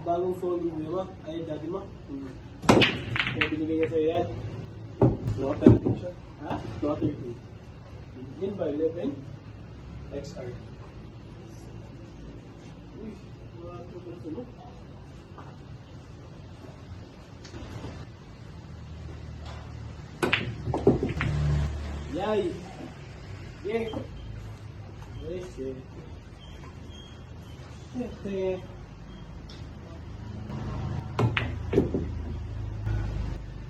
bagong phone mo ba? Ay, daddy mo? Kaya binigay niya sa'yo yan. Note 13 siya. Ha? Note 13. Yun ba? 11? XR. Uy, mga tutuloy mo. Yay! Yeah! Yes, yeah.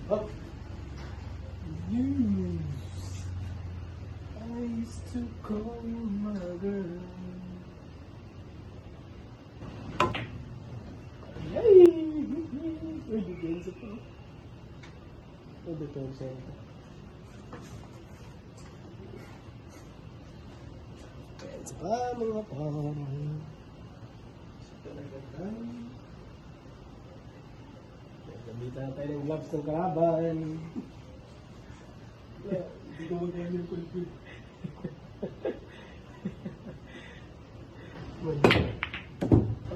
Oh. You I used to call you my girl. Yay! Uy, bigyan sa to. Oh, dito ang sento. Pensa pa mga parang. Gamitan na tayo ng gloves ng kalaban. Hindi ko magkaya yung kulpil.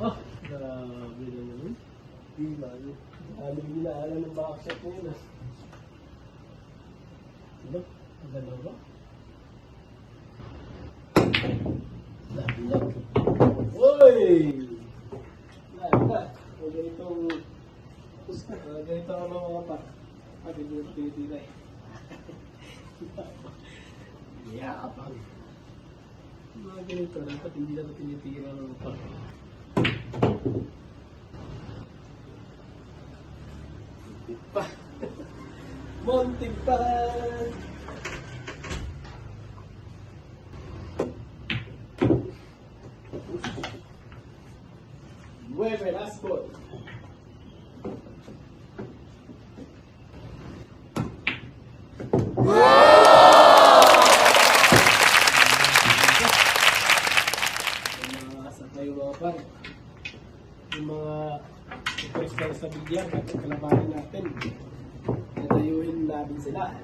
Oh, grabe na naman. Di ba? Alam nila alam ng backshot mo yun. Diba? Ang ganda ba? Labi na. Uy! Ganitong ganito ako ng mga pa. Pag hindi ko tinitira eh. Yapang. Mga ganito, dapat hindi na tinitira ng pa. Muntik pa. Muntik pa. Nueve, last ball. Yung mga request sa bilyar at kalabanin natin, natayuin natin sila.